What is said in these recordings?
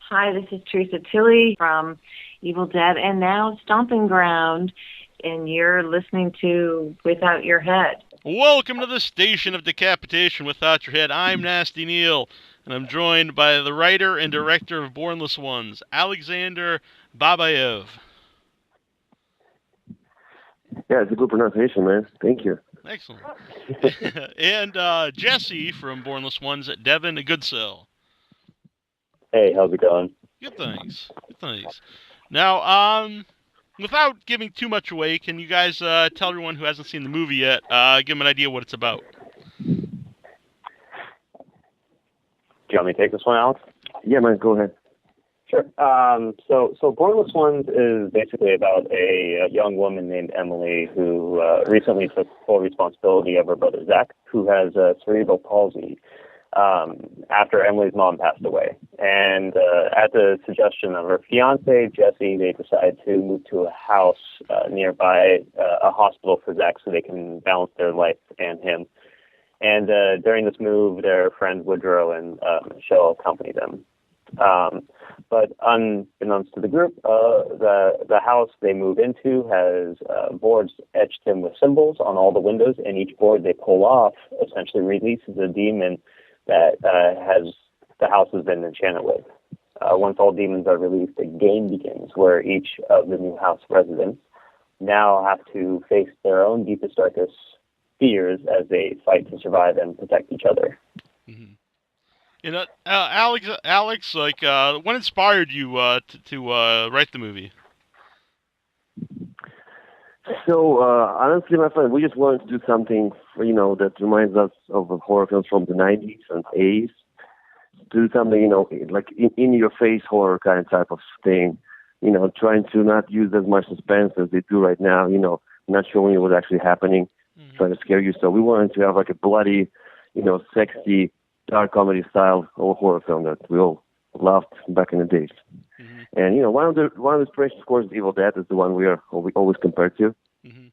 Hi, this is Teresa Tilley from Evil Dead and now Stomping Ground, and you're listening to Without Your Head. Welcome to the station of decapitation without your head. I'm Nasty Neil, and I'm joined by the writer and director of Bornless Ones, Alexander Babaev. Yeah, it's a good pronunciation, man. Thank you. Excellent. And Jesse from Bornless Ones, Devin Goodsell. Hey, how's it going? Good, thanks. Good, thanks. Now, without giving too much away, can you guys tell everyone who hasn't seen the movie yet, give them an idea what it's about? Do you want me to take this one, Alex? Yeah, man, go ahead. Sure. So Bornless Ones is basically about a young woman named Emily who recently took full responsibility of her brother Zach, who has cerebral palsy, after Emily's mom passed away. And at the suggestion of her fiance, Jesse, they decide to move to a house nearby a hospital for Zach so they can balance their life and him. And during this move, their friend Woodrow and Michelle accompany them. But unbeknownst to the group, the house they move into has boards etched in with symbols on all the windows, and each board they pull off essentially releases a demon that the house has been enchanted with. Once all demons are released, a game begins where each of the new house residents now have to face their own deepest, darkest fears as they fight to survive and protect each other. Mm-hmm. You know, Alex, like, what inspired you to write the movie? So, honestly, my friend, we just wanted to do something, that reminds us of horror films from the 90s and 80s. Do something, like in-your-face horror kind of type of thing. Trying to not use as much suspense as they do right now, not showing you what's actually happening, trying to scare you. So we wanted to have like a bloody, sexy, dark comedy style or horror film that we all loved back in the days. Mm-hmm. And one of the inspirations, of course, is Evil Dead is the one we always compared to. Mm-hmm.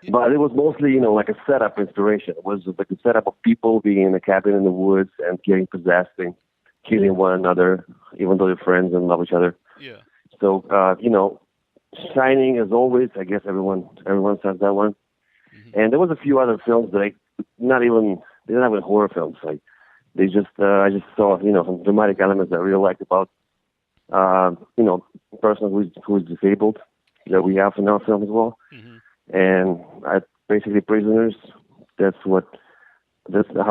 Yeah. But it was mostly, like a setup inspiration. It was like a setup of people being in a cabin in the woods and getting possessed and killing one another, even though they're friends and love each other. Yeah. So, Shining, as always, I guess everyone says that one. Mm-hmm. And there was a few other films that they're not even horror films. Like I just saw, some dramatic elements that I really liked about, a person who's disabled that we have in our film as well. Mm-hmm. And basically Prisoners. That's how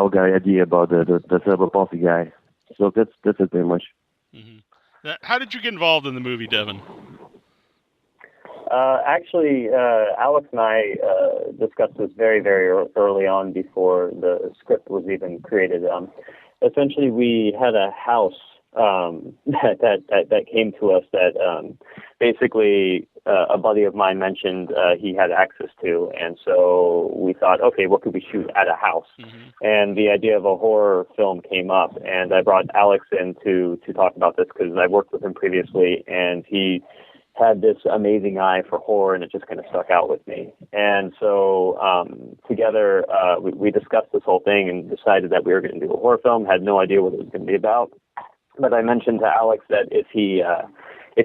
I got the idea about the cerebral palsy guy. So that's it pretty much. Mm-hmm. How did you get involved in the movie, Devin? Actually, Alex and I discussed this very, very early on before the script was even created. Essentially, we had a house that came to us that basically a buddy of mine mentioned he had access to, and so we thought, okay, what could we shoot at a house? Mm-hmm. And the idea of a horror film came up, and I brought Alex in to talk about this because I worked with him previously, and he had this amazing eye for horror, and it just kind of stuck out with me. And so together we discussed this whole thing and decided that we were going to do a horror film. Had no idea what it was going to be about, but I mentioned to Alex that if he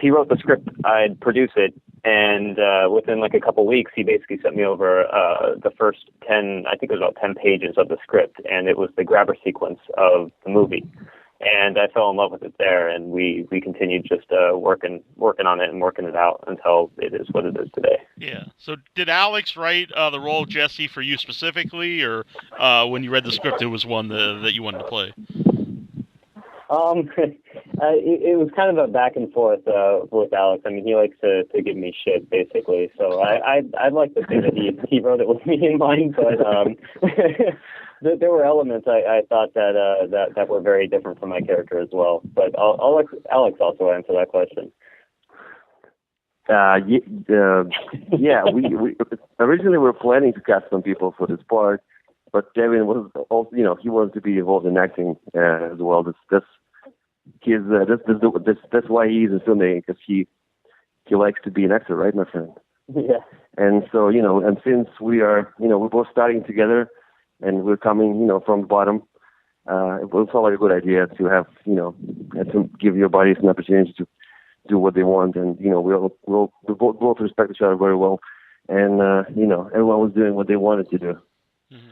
wrote the script, I'd produce it. And within like a couple weeks, he basically sent me over the first 10, I think it was about 10 pages of the script, and it was the grabber sequence of the movie. And I fell in love with it there, and we continued just working on it and working it out until it is what it is today. Yeah. So did Alex write the role of Jesse for you specifically, or when you read the script, it was one that you wanted to play? It was kind of a back and forth with Alex. I mean, he likes to give me shit, basically. So I'd like to say that he wrote it with me in mind, but there were elements I thought that were very different from my character as well. But I'll let Alex also answer that question. Yeah, we originally were planning to cast some people for this part, but Devin was also, he wanted to be involved in acting as well. That's why he's in filmmaking, because he likes to be an actor, right, my friend? Yeah. And so, and since we are, we're both starting together, and we're coming, from the bottom, it felt like a good idea to have, to give your bodies an opportunity to do what they want, and we both respect each other very well, and everyone was doing what they wanted to do. Mm-hmm.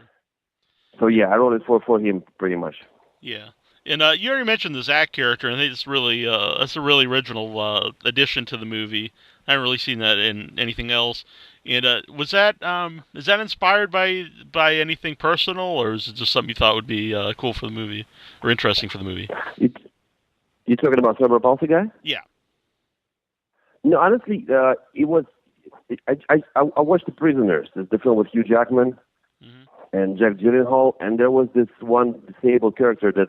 So yeah, I wrote it for him pretty much. Yeah, and you already mentioned the Zach character, and I think it's really that's a really original addition to the movie. I haven't really seen that in anything else. And was that is that inspired by anything personal, or is it just something you thought would be cool for the movie or interesting for the movie? You talking about cerebral palsy guy? Yeah. No, honestly, it was. I watched The Prisoners, the film with Hugh Jackman and Jack Gyllenhaal, and there was this one disabled character that,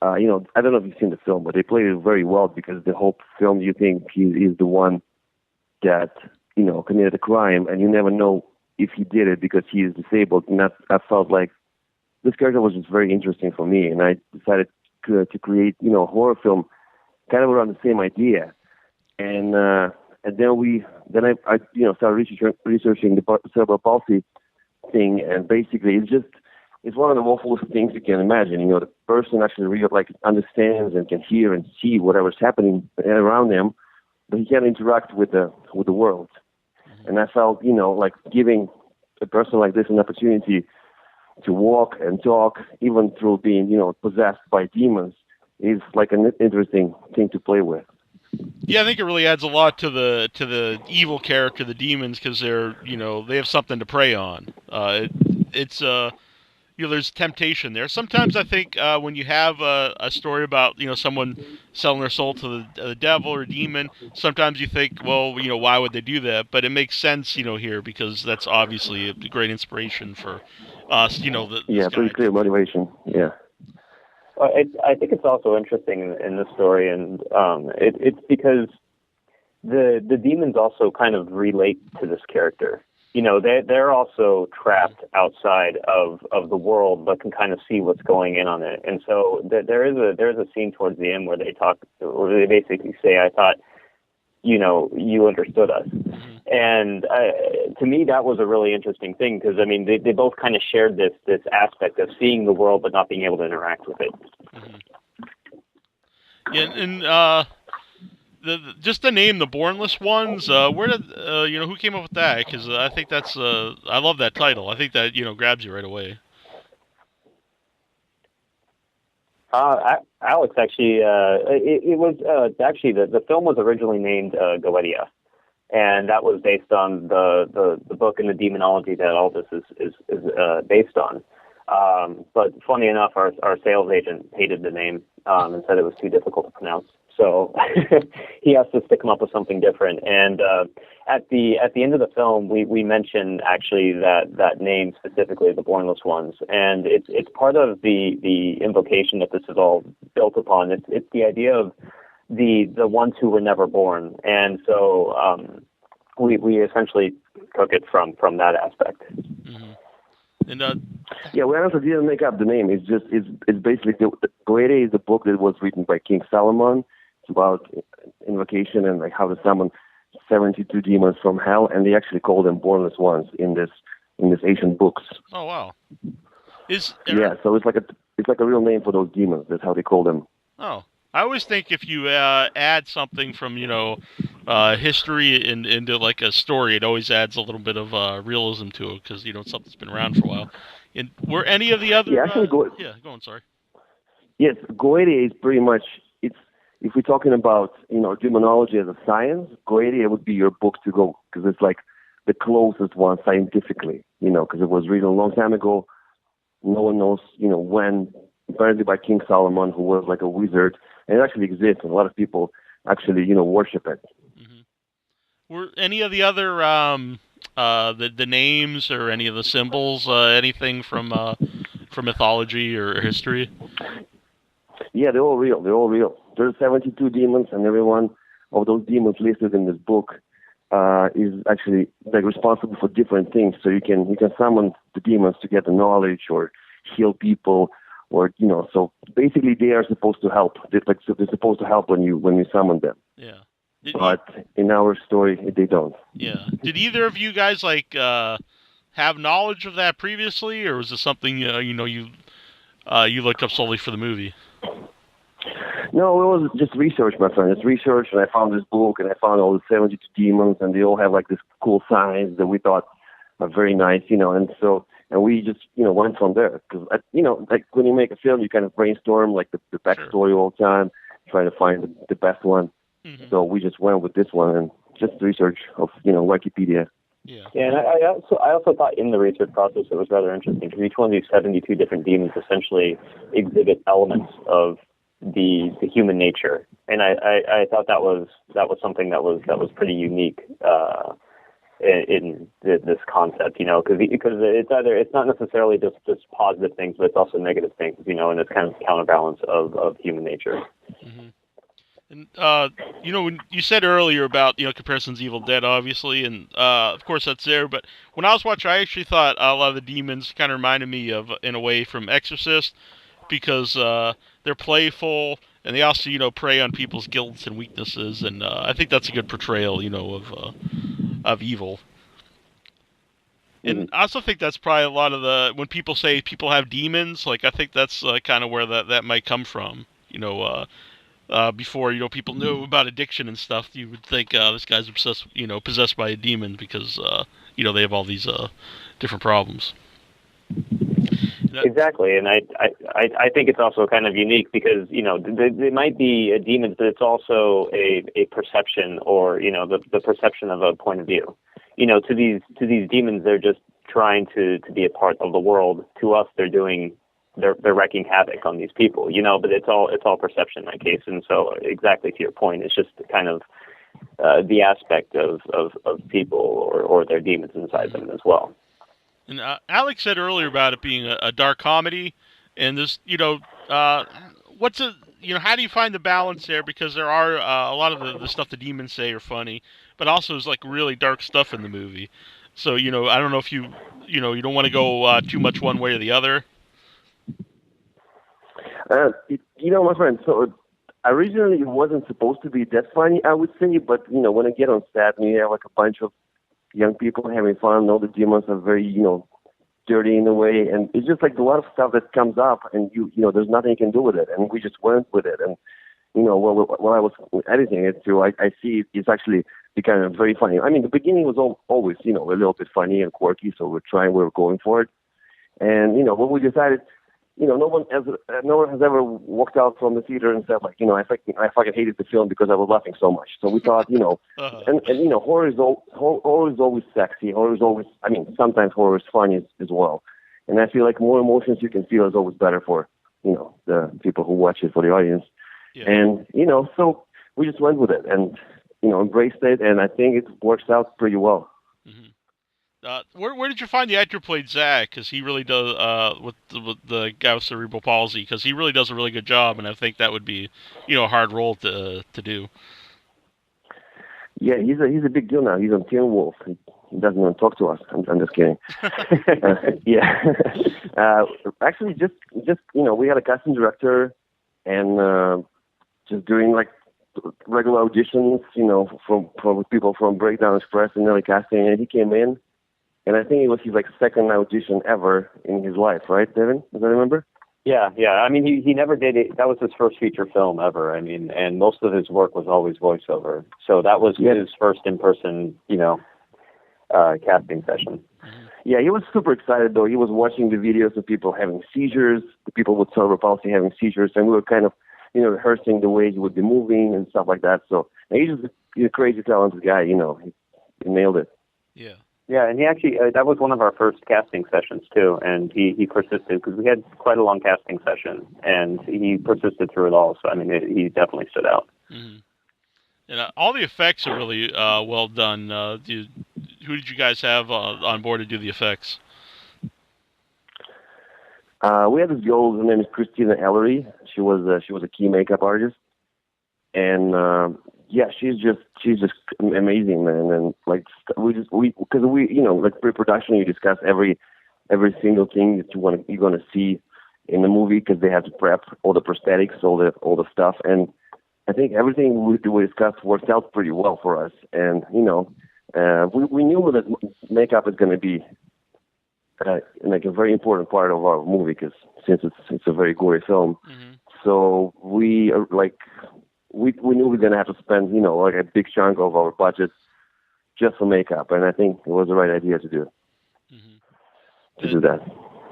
I don't know if you've seen the film, but they played it very well because the whole film you think he is the one that, committed a crime, and you never know if he did it because he is disabled. And I felt like this character was just very interesting for me, and I decided to create, a horror film kind of around the same idea. And then I started researching the cerebral palsy thing, and basically it's one of the awfulest things you can imagine. The person actually really understands and can hear and see whatever's happening around them, but he can't interact with the world. And I felt, like giving a person like this an opportunity to walk and talk, even through being, possessed by demons, is like an interesting thing to play with. Yeah, I think it really adds a lot to the evil character, the demons, because they're they have something to prey on. There's temptation there. Sometimes I think when you have a story about someone selling their soul to the devil or demon, sometimes you think, well, why would they do that? But it makes sense, here, because that's obviously a great inspiration for us. Pretty clear motivation. Yeah. I think it's also interesting in this story, and it's because the demons also kind of relate to this character. They're also trapped outside of the world, but can kind of see what's going in it. And so there is a scene towards the end where they basically say, "I thought, you understood us." And to me, that was a really interesting thing because they both kind of shared this aspect of seeing the world but not being able to interact with it. Yeah, and just the name, the Bornless Ones. Where did who came up with that? Because I think that's I love that title. I think that grabs you right away. Alex, actually, it was actually the film was originally named Goetia, and that was based on the book and the demonology that all this is based on. But funny enough, our sales agent hated the name and said it was too difficult to pronounce. So he asked us to come up with something different. And at the end of the film, we mentioned actually that name specifically, the Bornless Ones, and it's part of the invocation that this is all built upon. It's the idea of the ones who were never born, and so we essentially took it from that aspect. Mm-hmm. And we honestly didn't make up the name. It's basically Goethe is the book that was written by King Solomon. It's about invocation and how to summon 72 demons from hell, and they actually call them Bornless Ones in this ancient books. Oh wow! So it's like a real name for those demons. That's how they call them. Oh, I always think if you add something from history into like a story, it always adds a little bit of realism to it because it's something that's been around for a while. And were any of the other? Yeah, actually, go on. Sorry. Yes, Goethe is pretty much if we're talking about demonology as a science, Goethe would be your book to go because it's like the closest one scientifically. Because it was written a long time ago. No one knows when. Apparently by King Solomon, who was like a wizard, and it actually exists. And a lot of people actually worship it. Mm-hmm. Were any of the other the names or any of the symbols anything from mythology or history? Yeah, they're all real. There's 72 demons, and every one of those demons listed in this book is actually responsible for different things. So you can summon the demons to get the knowledge or heal people, or So basically, they are supposed to help. They're supposed to help when you summon them. Yeah. But in our story, they don't. Yeah. Did either of you guys have knowledge of that previously, or was this something you you looked up solely for the movie? No, it was just research, my friend. It's research, and I found this book, and I found all the 72 demons, and they all have like this cool signs that we thought are very nice, and we just, went from there. Because, like when you make a film, you kind of brainstorm like the backstory all the time, trying to find the best one. Mm-hmm. So we just went with this one, and just research of, Wikipedia. Yeah, and I also thought in the research process it was rather interesting because each one of these 72 different demons essentially exhibit elements of the human nature, and I thought that was something that was pretty unique in this concept, because it's not necessarily just positive things, but it's also negative things, and it's kind of counterbalance of human nature. Mm-hmm. And when you said earlier about comparisons to Evil Dead, obviously, and of course that's there. But when I was watching, I actually thought a lot of the demons kind of reminded me of, in a way, from Exorcist, because they're playful and they also prey on people's guilts and weaknesses, and I think that's a good portrayal of evil. And I also think that's probably a lot of when people say people have demons, like I think that's kind of where that might come from. Before people know about addiction and stuff, you would think this guy's obsessed, possessed by a demon because they have all these different problems. Exactly, and I think it's also kind of unique because they might be demons, but it's also a perception, or the perception of a point of view. To these demons, they're just trying to be a part of the world. To us, they're wreaking havoc on these people, but it's all perception in that case. And so exactly to your point, it's just kind of the aspect of people or their demons inside them as well. And Alex said earlier about it being a dark comedy, and this, how do you find the balance there? Because there are a lot of the stuff the demons say are funny, but also there's like really dark stuff in the movie. So, I don't know if you don't want to go too much one way or the other. My friend, so originally it wasn't supposed to be that funny, I would say, but, when I get on set and you have like a bunch of young people having fun, all the demons are very, dirty in a way, and it's just like a lot of stuff that comes up, and there's nothing you can do with it, and we just went with it, and while I was editing it too, I see it's actually becoming very funny. I mean, the beginning was always, a little bit funny and quirky, so we were going for it, and when we decided, no one has ever walked out from the theater and said like, I fucking hated the film because I was laughing so much. So we thought, and horror is always sexy. Horror is always, sometimes horror is funny as well. And I feel like more emotions you can feel is always better for, the people who watch it, for the audience. Yeah. And, so we just went with it and, embraced it. And I think it works out pretty well. Mm-hmm. Where did you find the actor who played Zach? Because he really does, with the guy with cerebral palsy, because he really does a really good job, and I think that would be, a hard role to do. Yeah, he's a big deal now. He's on Teen Wolf. He doesn't even talk to us. I'm just kidding. Yeah. Actually, just we had a casting director, and just doing like regular auditions, from people from Breakdown Express and early casting, and he came in. And I think it was his second audition ever in his life, right, Devin? Does I remember? Yeah. I mean, he never did it. That was his first feature film ever. I mean, and most of his work was always voiceover. So that was his first in-person, casting session. Yeah, he was super excited though. He was watching the videos of people having seizures, the people with cerebral palsy having seizures, and we were kind of, rehearsing the way he would be moving and stuff like that. So he's just a crazy talented guy. He nailed it. Yeah. Yeah, and he actually, that was one of our first casting sessions, too, and he persisted, because we had quite a long casting session, and he persisted through it all, so, he definitely stood out. Mm-hmm. And all the effects are really well done. Who did you guys have on board to do the effects? We had this girl, her name is Christina Ellery. She was a key makeup artist, and she's just amazing, man. And because pre-production, you discuss every single thing that you're gonna see in the movie, because they have to prep all the prosthetics, all the stuff, and I think everything we discussed worked out pretty well for us. And we knew that makeup is gonna be like a very important part of our movie, because since it's a very gory film. Mm-hmm. So we we knew we were gonna have to spend like a big chunk of our budget just for makeup, and I think it was the right idea to do that.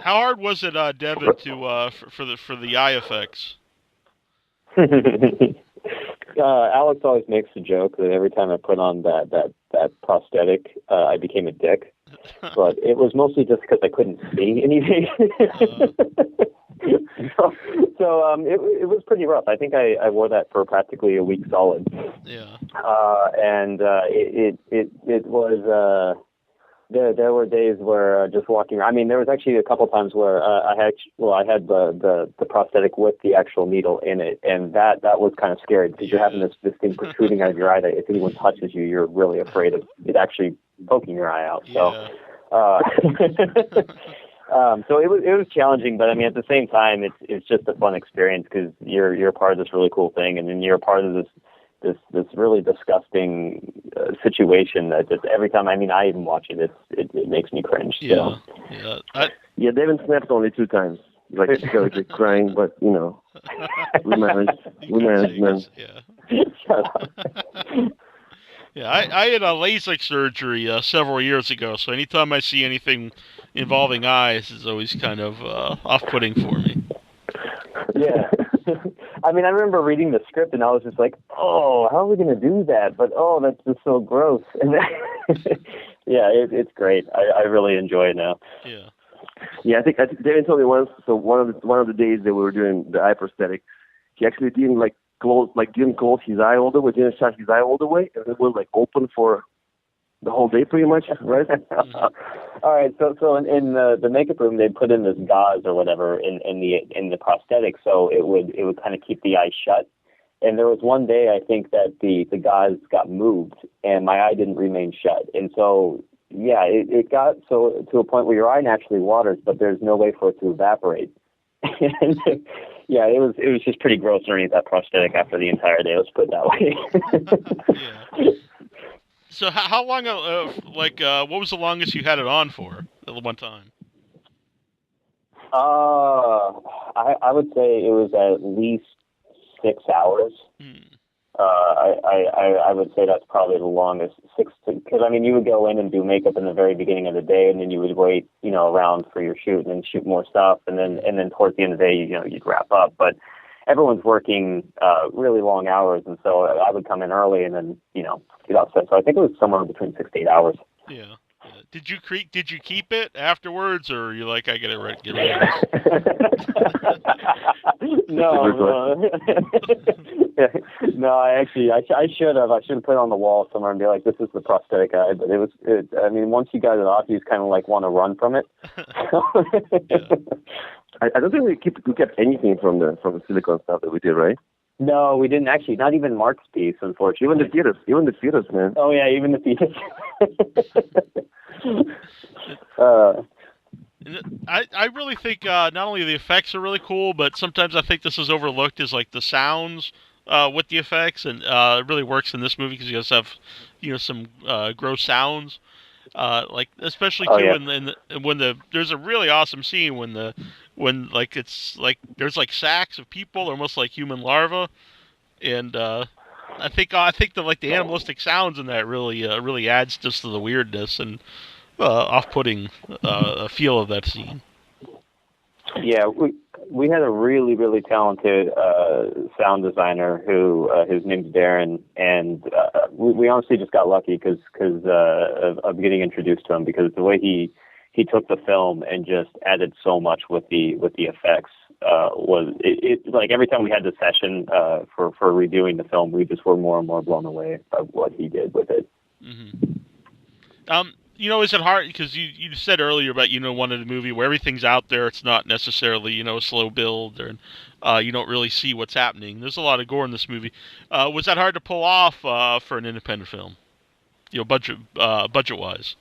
How hard was it, Devin, to for the eye effects? Alex always makes the joke that every time I put on that prosthetic, I became a dick. But it was mostly just because I couldn't see anything. So it was pretty rough. I think I wore that for practically a week solid. Yeah. And it was. There were days where just walking around. I mean, there was actually a couple times where I had the prosthetic with the actual needle in it, and that was kind of scary because you're having this thing protruding out of your eye that if anyone touches you, you're really afraid of it actually poking your eye out. So, so it was challenging, but I mean, at the same time, it's just a fun experience because you're a part of this really cool thing, and then you're a part of this really disgusting situation that just every time, I mean, I even watch it, it makes me cringe. Yeah, so. Yeah. Devin snapped only 2 times. Like he started crying, but we managed. Man. Yeah. Shut up. Yeah, I had a LASIK surgery several years ago, so anytime I see anything involving eyes, it's always kind of off-putting for me. Yeah. I mean, I remember reading the script and I was just like, oh, how are we going to do that? But, oh, that's just so gross. And yeah, it's great. I really enjoy it now. Yeah. Yeah, I think David told me once. So one of the days that we were doing the eye prosthetic, he actually didn't didn't close his eye all the way, didn't shut his eye all the way, and it was open for the whole day, pretty much, right? All right. So in the makeup room, they put in this gauze or whatever in the prosthetic, so it would kind of keep the eye shut. And there was one day I think that the gauze got moved and my eye didn't remain shut, and so yeah, it got so to a point where your eye naturally waters, but there's no way for it to evaporate. And, yeah, it was just pretty gross underneath that prosthetic after the entire day. Let's put it that way. Yeah. So how long, what was the longest you had it on for at one time? I would say it was at least 6 hours. I would say that's probably the longest, because I mean, you would go in and do makeup in the very beginning of the day, and then you would wait, around for your shoot, and then shoot more stuff, and then towards the end of the day, you'd wrap up. But everyone's working really long hours, and so I would come in early and then get upset. So I think it was somewhere between 6 to 8 hours. Yeah. Did you keep it afterwards, or you I gotta get rid of this? No. No, I should have. I should have put it on the wall somewhere and be like, "This is the prosthetic eye." But I mean, once you got it off, you just kind of want to run from it. Yeah. I don't think we kept anything from the silicone stuff that we did, right? No, we didn't actually. Not even Mark's piece, unfortunately. Even the fetus, man. Oh yeah, even the fetus. I really think not only the effects are really cool, but sometimes I think this is overlooked as the sounds with the effects, and it really works in this movie because you guys have some gross sounds, especially too there's a really awesome scene when there's sacks of people, almost like human larvae, and I think the animalistic sounds in that really adds just to the weirdness and off-putting feel of that scene. Yeah, we had a really, really talented sound designer who his name's Darren, and we honestly just got lucky because of getting introduced to him, because the way he took the film and just added so much with the effects was every time we had the session for reviewing the film, we just were more and more blown away by what he did with it. Mm-hmm. Is it hard, because you said earlier about, wanted a movie where everything's out there, it's not necessarily, a slow build, or you don't really see what's happening. There's a lot of gore in this movie. Was that hard to pull off for an independent film? Budget-wise?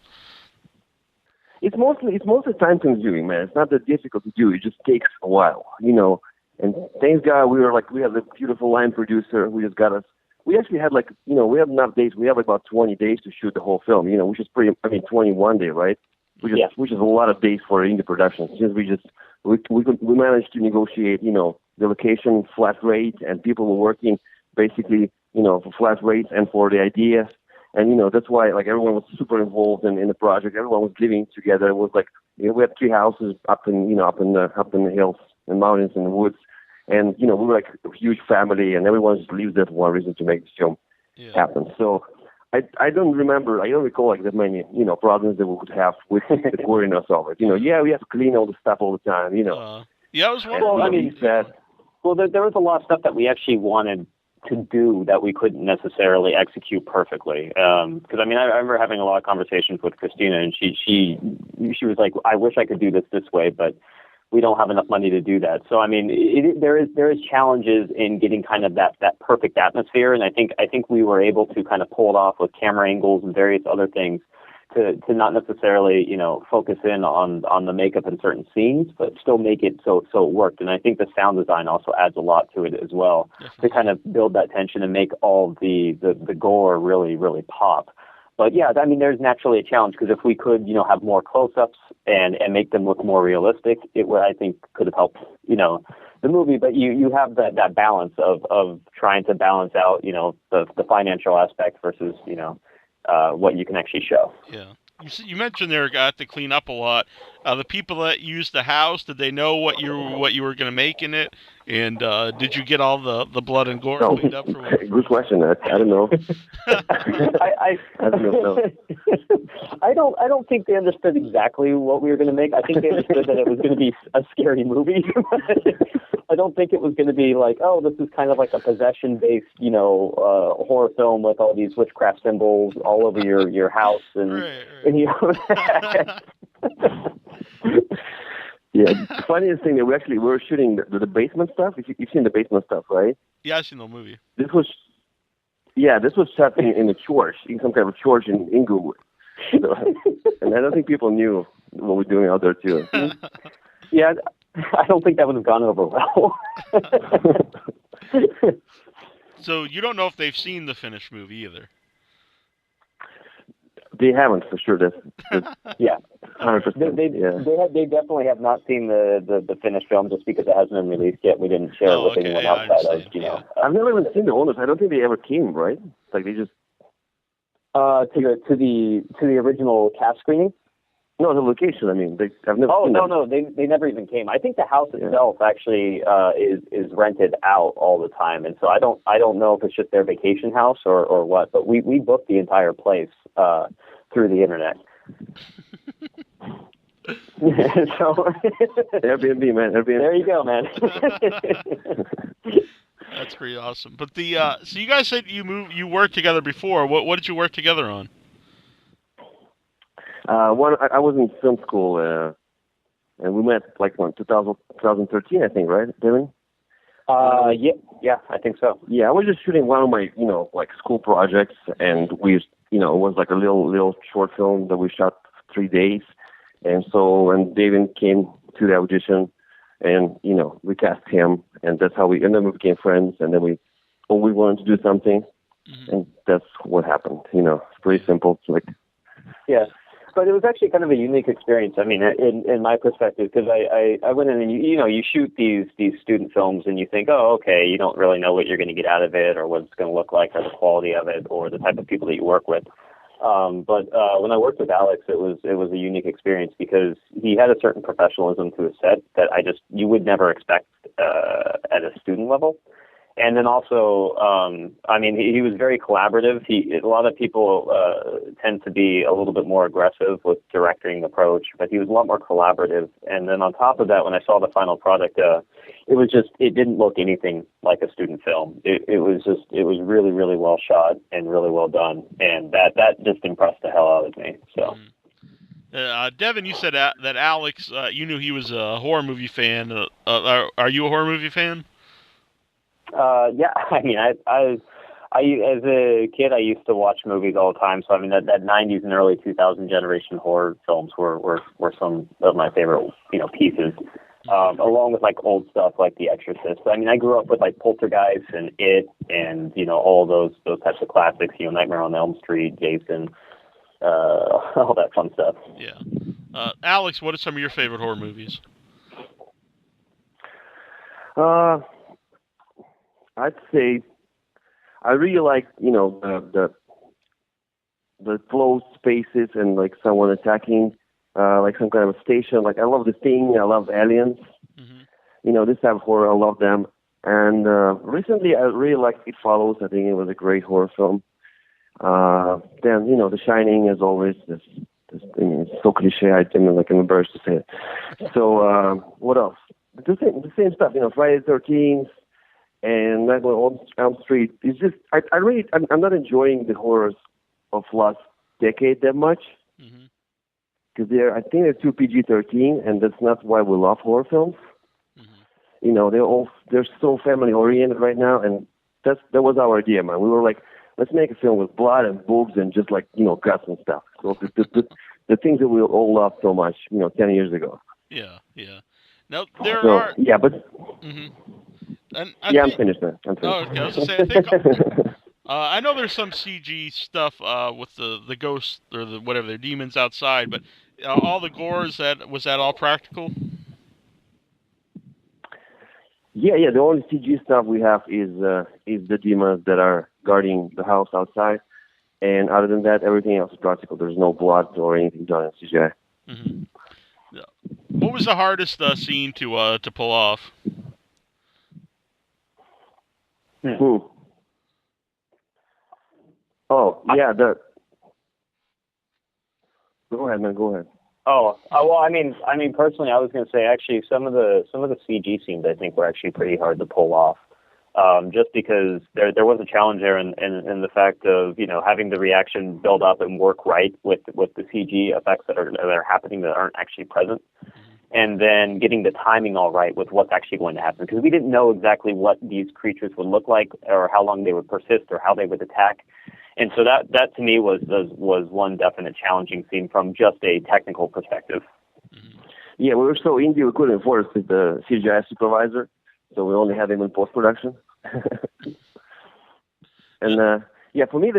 It's mostly time consuming, man. It's not that difficult to do. It just takes a while, And thanks God we have a beautiful line producer who just got us. We actually had we have enough days. We have about 20 days to shoot the whole film, which is 21 day, right? which is a lot of days for indie production. Since we managed to negotiate, the location flat rate, and people were working basically, for flat rates and for the ideas. And, that's why, like, everyone was super involved in the project. Everyone was living together. It was like, we had 3 houses up in the hills and mountains and the woods. And, we were like a huge family, and everyone just lives there for one reason, to make this film happen. So I don't recall like that many, problems that we would have with worrying ourselves. We have to clean all the stuff all the time, Yeah, I was wondering. Well, there was a lot of stuff that we actually wanted to do that we couldn't necessarily execute perfectly. Because I remember having a lot of conversations with Christina, and she was like, "I wish I could do this way, but we don't have enough money to do that." So there is challenges in getting kind of that perfect atmosphere, and I think we were able to kind of pull it off with camera angles and various other things to not necessarily focus in on the makeup in certain scenes, but still make it so it worked. And I think the sound design also adds a lot to it as well, to kind of build that tension and make all the gore really, really pop. But yeah, there's naturally a challenge, because if we could, have more close-ups and make them look more realistic, it would, I think, could have helped, the movie. But you have that balance of trying to balance out, the financial aspect versus, what you can actually show. Yeah. You mentioned they got to clean up a lot. The people that used the house, did they know what you were going to make in it? And did you get all the blood and gore cleaned up? Good question. I don't know. I don't think they understood exactly what we were going to make. I think they understood that it was going to be a scary movie. I don't think it was going to be like, oh, this is kind of like a possession-based, horror film with all these witchcraft symbols all over your house, and Yeah, the funniest thing that we were shooting the basement stuff. You've seen the basement stuff, right? Yeah, I've seen the movie. This was shot in a church, in some kind of church in Inglewood. So, and I don't think people knew what we're doing out there too. Yeah, I don't think that would have gone over well. So you don't know if they've seen the finished movie either. They haven't, for sure. That's yeah. 100%. They definitely have not seen the finished film, just because it hasn't been released yet. We didn't share it with anyone outside of I've never even seen the owners. I don't think they ever came, right? Like they just to the original cast screening. No, the location. I've never. Oh no, they never even came. I think the house itself actually is rented out all the time, and so I don't know if it's just their vacation house or what. But we booked the entire place through the internet. So Airbnb, man. Airbnb. There you go, man. That's pretty awesome. But so you guys said you worked together before. What did you work together on? I was in film school, and we met like 2013, I think, right, Devin? Yeah, I think so. Yeah, I was just shooting one of my, like school projects, and we, it was like a little short film that we shot 3 days, and so when Devin came to the audition, and we cast him, and that's how and then we became friends, and then we wanted to do something, and that's what happened. It's pretty simple. It's like yeah. But it was actually kind of a unique experience. In my perspective, because I went in and you shoot these student films and you think, oh, okay, you don't really know what you're going to get out of it or what it's going to look like or the quality of it or the type of people that you work with. But when I worked with Alex, it was a unique experience because he had a certain professionalism to his set that you would never expect at a student level. And then also, he was very collaborative. A lot of people tend to be a little bit more aggressive with directing approach, but he was a lot more collaborative. And then on top of that, when I saw the final product, it didn't look anything like a student film. It was really, really well shot and really well done. And that just impressed the hell out of me. So. Devin, you said that Alex, you knew he was a horror movie fan. Are you a horror movie fan? Yeah, I as a kid, I used to watch movies all the time. So that 90s and early 2000 generation horror films were some of my favorite, pieces. Along with like old stuff like The Exorcist. I grew up with like Poltergeist and It and, all those types of classics, Nightmare on Elm Street, Jason, all that fun stuff. Yeah. Alex, what are some of your favorite horror movies? I'd say I really like, the closed spaces and like someone attacking, like some kind of a station. Like I love The Thing. I love Aliens. This type of horror. I love them. And recently, I really liked It Follows. I think it was a great horror film. Then The Shining, as always. It's so cliche. I'm embarrassed to say it. So what else? The same stuff. Friday the 13th and Nightmare on Elm Street. It's just I'm not enjoying the horrors of last decade that much because I think they're too PG-13, and that's not why we love horror films. They're so family oriented right now, and that was our idea, man. We were like, let's make a film with blood and boobs and just guts and stuff. So the things that we all loved so much, 10 years ago. Yeah. Now there are. Yeah, but. And I'm finished, man. I'm finished. Oh, okay. I was gonna say, I think. I know there's some CG stuff with the ghosts or the whatever they're demons outside, but all the gore was that all practical? Yeah. The only CG stuff we have is the demons that are guarding the house outside, and other than that, everything else is practical. There's no blood or anything done in CGI. Yeah. What was the hardest scene to pull off? Oh yeah, Go ahead, man. Go ahead. Well, I mean, personally, I was going to say actually some of the CG scenes I think were actually pretty hard to pull off, just because there was a challenge there in the fact of having the reaction build up and work right with the CG effects that are happening that aren't actually present, and then getting the timing all right with what's actually going to happen, because we didn't know exactly what these creatures would look like or how long they would persist or how they would attack. And so that to me was one definite challenging scene from just a technical perspective. Yeah, we were so indie we couldn't afford the CGI supervisor, so we only had him in post-production. And for me,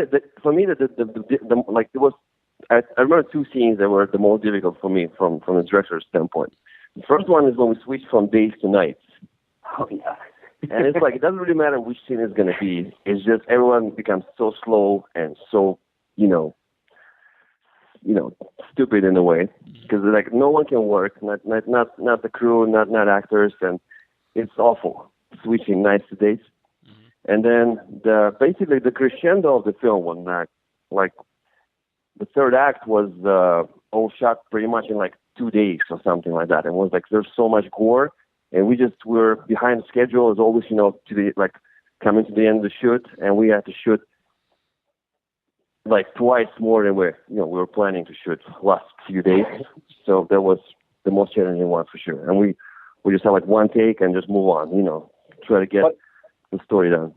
I remember two scenes that were the most difficult for me from the director's standpoint. The first one is when we switch from days to nights. Oh yeah. And it's like, it doesn't really matter which scene it's going to be. It's just everyone becomes so slow and so, stupid in a way. Because no one can work, not the crew, not actors, and it's awful switching nights to days. And then basically the crescendo of the film was the third act was all shot pretty much in 2 days or something like that. And it was there's so much gore. And we were behind schedule as always, coming to the end of the shoot, and we had to shoot twice more than we were planning to shoot last few days. So that was the most challenging one for sure. And we just had one take and just move on, try to get the story done.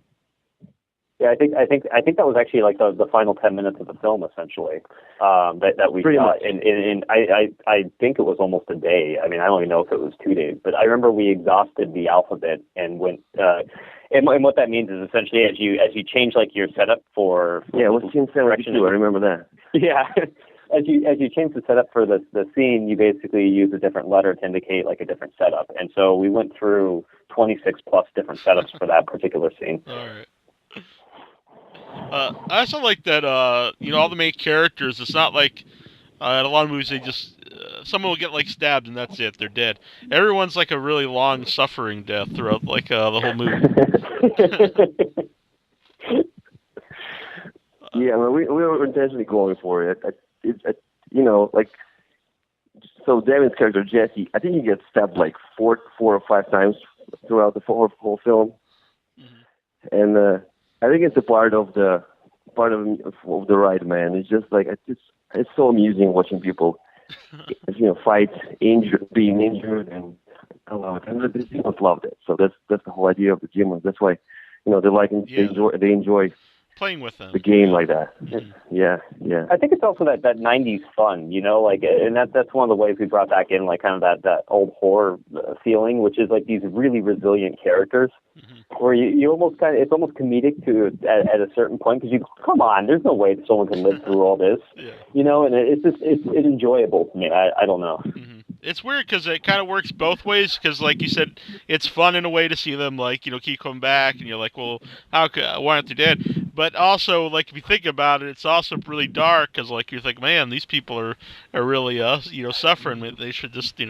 Yeah, I think that was actually the final 10 minutes of the film essentially that we shot, and I think it was almost a day. I mean, I don't even know if it was 2 days, but I remember we exhausted the alphabet and went. And what that means is essentially as you change your setup for it was scene 72. I remember that. Yeah. As you change the setup for the scene, you basically use a different letter to indicate a different setup, and so we went through 26 plus different setups for that particular scene. All right. I also like that, all the main characters, it's not like in a lot of movies they just, someone will get stabbed and that's it, they're dead. Everyone's a really long suffering death throughout the whole movie. Yeah, we were intentionally going for it. So Devin's character, Jesse, I think he gets stabbed 4 or 5 times throughout the whole film. And I think it's a part of the ride, man. It's just it's so amusing watching people, fight, being injured, and I love it. And the demons loved it. So that's the whole idea of the demons. That's why, they like it. Yeah. They enjoy playing with them. the game like that. Yeah. I think it's also that 90s fun, like, and that's one of the ways we brought back in, like, kind of that old horror feeling, which is like these really resilient characters, where you almost it's almost comedic at a certain point, because come on, there's no way that someone can live through all this, and it's enjoyable to me. I don't know. It's weird because it kind of works both ways. Because, like you said, it's fun in a way to see them, like, keep coming back, and you're like, well, why aren't they dead? But also, like, if you think about it, it's also really dark because, like, you think, man, these people are really, suffering. They should just,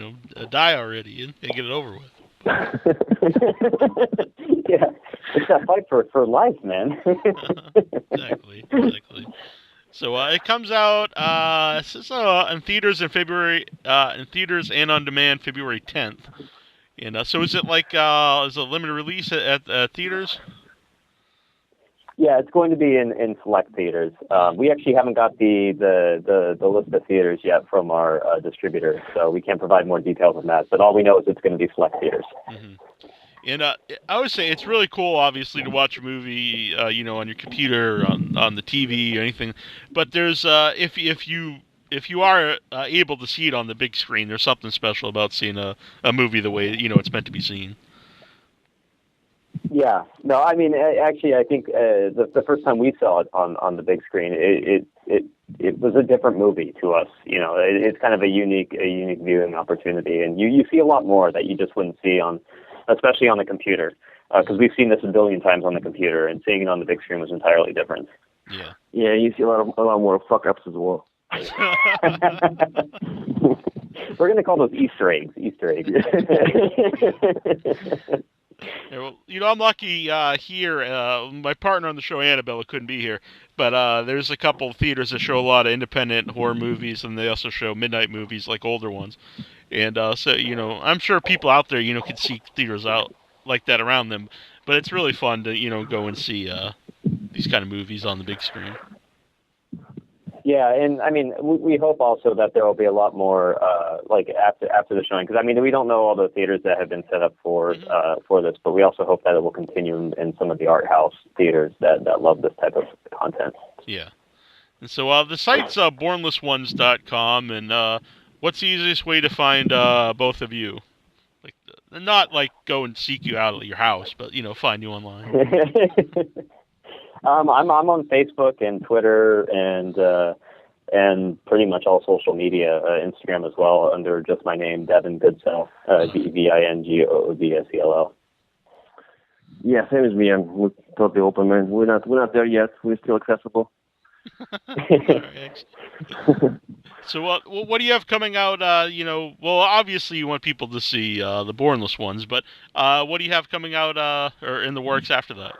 die already and get it over with. Yeah, it's that fight for life, man. Exactly. So it comes out in theaters in February, in theaters and on demand February 10th. And so is it like is it a limited release at theaters? Yeah, it's going to be in select theaters. We actually haven't got the list of theaters yet from our distributor, so we can't provide more details on that. But all we know is it's going to be select theaters. And I would say it's really cool, obviously, to watch a movie, on your computer, on the TV, or anything. But there's if you are able to see it on the big screen, there's something special about seeing a movie the way it's meant to be seen. Yeah, no, I mean, actually, I think the first time we saw it on the big screen, it was a different movie to us. It's kind of a unique viewing opportunity, and you see a lot more that you just wouldn't see especially on the computer, because we've seen this a billion times on the computer, and seeing it on the big screen was entirely different. Yeah, you see a lot more fuck ups as well. We're gonna call those Easter eggs. Yeah, well, I'm lucky here. My partner on the show, Annabella, couldn't be here, but there's a couple of theaters that show a lot of independent horror movies, and they also show midnight movies, like older ones. And so, I'm sure people out there, can seek theaters out like that around them, but it's really fun to, go and see these kind of movies on the big screen. Yeah, and I mean, we hope also that there will be a lot more, like after the showing, because I mean, we don't know all the theaters that have been set up for this, but we also hope that it will continue in some of the art house theaters that love this type of content. Yeah, and so the site's bornlessones.com, and what's the easiest way to find both of you? Like, not like go and seek you out at your house, but find you online. I'm on Facebook and Twitter and pretty much all social media, Instagram as well, under just my name, Devin Goodsell, Vingoodsell. Yeah, same as me. We're totally open, man. We're not there yet. We're still accessible. So what do you have coming out? Well, obviously you want people to see the Bornless Ones, but what do you have coming out or in the works after that?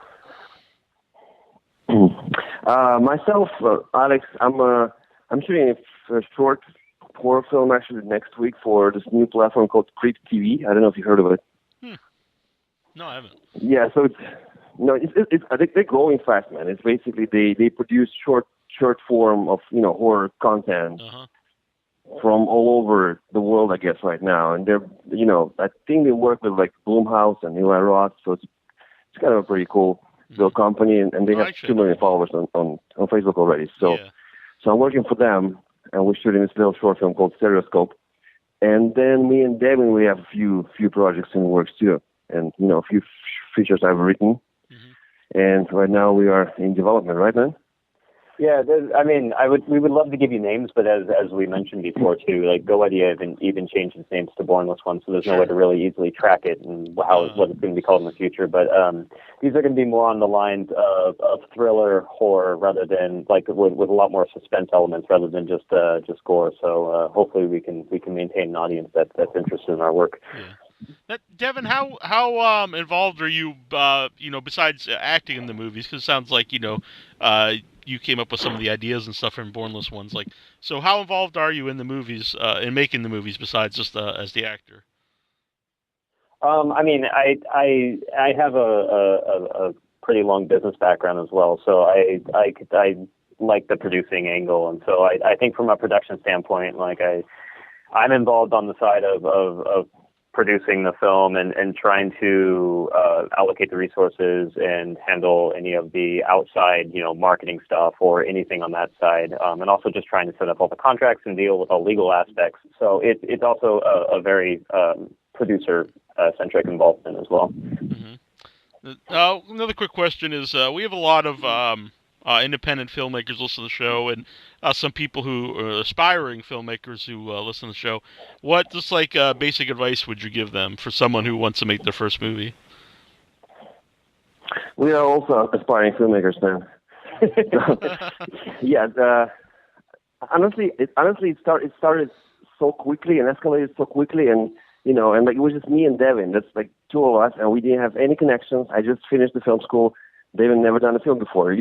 Myself, Alex, I'm shooting a short horror film actually next week for this new platform called Creep TV. I don't know if you heard of it. No, I haven't. Yeah, so it's I think they're growing fast, man. It's basically they produce short form of horror content from all over the world, I guess, right now. And they're I think they work with like Blumhouse and Eli Roth, so it's kind of a pretty cool little company, and they have 2 million followers on Facebook already. So I'm working for them, and we're shooting this little short film called Stereoscope. And then me and Devin, we have a few projects in the works too, and a few features I've written. And right now we are in development, right, man? Yeah, I mean, we would love to give you names, but as we mentioned before too, like GoIdea even changed its names to Bornless Ones, so there's no way to really easily track it and what it's going to be called in the future. But these are going to be more on the lines of thriller horror rather than like with a lot more suspense elements rather than just gore. So hopefully we can maintain an audience that's interested in our work. Yeah. Devin, how involved are you? Besides acting in the movies, because it sounds like you came up with some of the ideas and stuff in Bornless Ones. Like, so how involved are you in the movies, in making the movies, besides just as the actor? I mean, I have a pretty long business background as well, so I like the producing angle, and so I think from a production standpoint, like I'm involved on the side of producing the film and trying to allocate the resources and handle any of the outside, marketing stuff or anything on that side, and also just trying to set up all the contracts and deal with all legal aspects. So it's also a very producer-centric involvement as well. Mm-hmm. Another quick question is, we have a lot of independent filmmakers listen to the show, and some people who are aspiring filmmakers who listen to the show. What basic advice would you give them for someone who wants to make their first movie? We are also aspiring filmmakers, man. Honestly, it started so quickly and escalated so quickly, and and like it was just me and Devin. That's like two of us, and we didn't have any connections. I just finished the film school. Devin never done a film before, as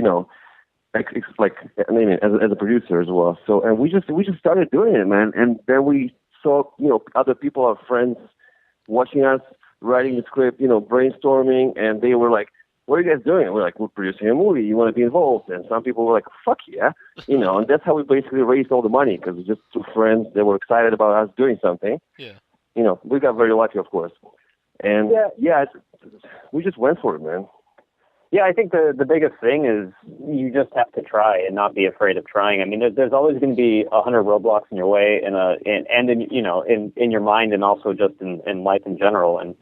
a producer as well. So, and we just started doing it, man. And then we saw, other people, our friends, watching us writing the script, brainstorming, and they were like, "What are you guys doing?" And we're like, "We're producing a movie. You want to be involved?" And some people were like, "Fuck yeah," And that's how we basically raised all the money, because we're just two friends that were excited about us doing something. Yeah. We got very lucky, of course. And we just went for it, man. Yeah, I think the biggest thing is you just have to try and not be afraid of trying. I mean, there's always going to be 100 roadblocks in your way, in your mind, and also just in life in general. And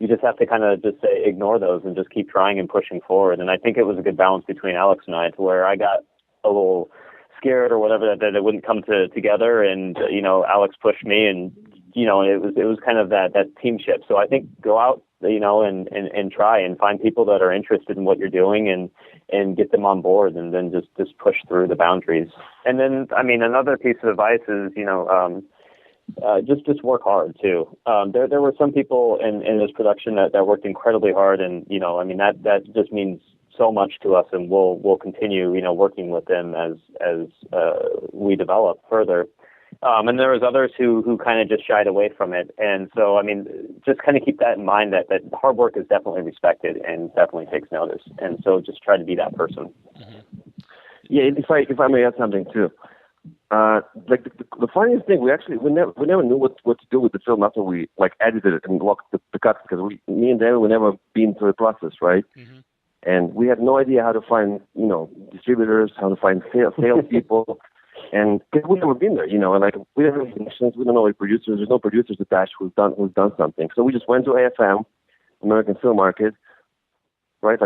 you just have to kind of just ignore those and just keep trying and pushing forward. And I think it was a good balance between Alex and I, to where I got a little scared or whatever that it wouldn't come together, and Alex pushed me, and it was kind of that teamship. So I think go out, and try and find people that are interested in what you're doing, and get them on board, and then just push through the boundaries. And then, I mean, another piece of advice is, just work hard too. There were some people in this production that worked incredibly hard, and that just means so much to us, and we'll continue, working with them as we develop further. And there was others who kind of just shied away from it. And so, just kind of keep that in mind, that hard work is definitely respected and definitely takes notice. And so just try to be that person. Mm-hmm. Yeah, if I may add something too. The funniest thing, we never knew what to do with the film after we edited it and locked the cuts, because me and Devin, we never been through the process, right? Mm-hmm. And we had no idea how to find, distributors, how to find sales people. And because we've never been there, and we don't have connections, we don't know any producers, there's no producers attached who's done something. So we just went to AFM, American Film Market, right,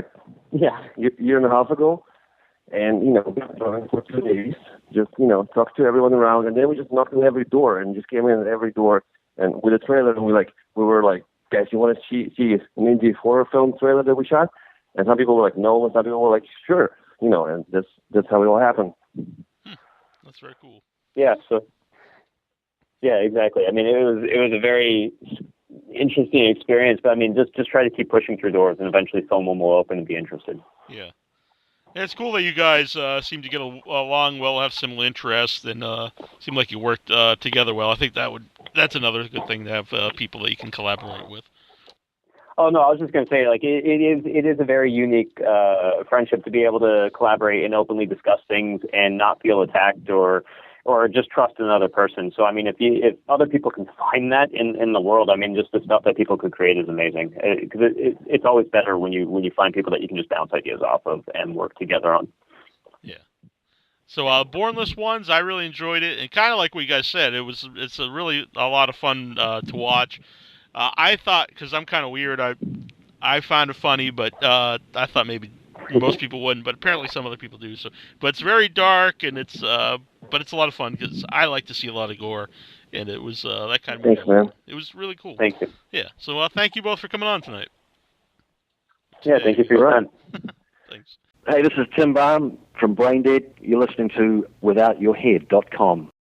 year and a half ago, and, we got going for 2 days, just, talked to everyone around, and then we just knocked on every door, and just came in at every door, and with a trailer, and we were like, "Guys, you want to see an indie horror film trailer that we shot?" And some people were like, "No," and some people were like, "Sure," and that's how it all happened. That's very cool. Yeah. So. Yeah, exactly. I mean, it was a very interesting experience, but just try to keep pushing through doors, and eventually someone will open and be interested. Yeah. Yeah, it's cool that you guys seem to get along well, have similar interests, and seem like you worked together well. I think that's another good thing to have people that you can collaborate with. Oh no, I was just going to say, it is a very unique friendship to be able to collaborate and openly discuss things and not feel attacked or just trust another person. So if other people can find that in the world, just the stuff that people could create is amazing. Because it's always better when you find people that you can just bounce ideas off of and work together on. Yeah. So Bornless Ones, I really enjoyed it, and kind of like what you guys said, it's really a lot of fun to watch. I thought, because I'm kind of weird, I found it funny, but I thought maybe most people wouldn't, but apparently some other people do. So, but it's very dark, and it's a lot of fun, because I like to see a lot of gore, and it was that kind of movie. Thanks, man. It was really cool. Thank you. Yeah. So thank you both for coming on tonight. Yeah, thank you for your time. Thanks. Hey, this is Tim Baum from Braindead. You're listening to WithoutYourHead.com.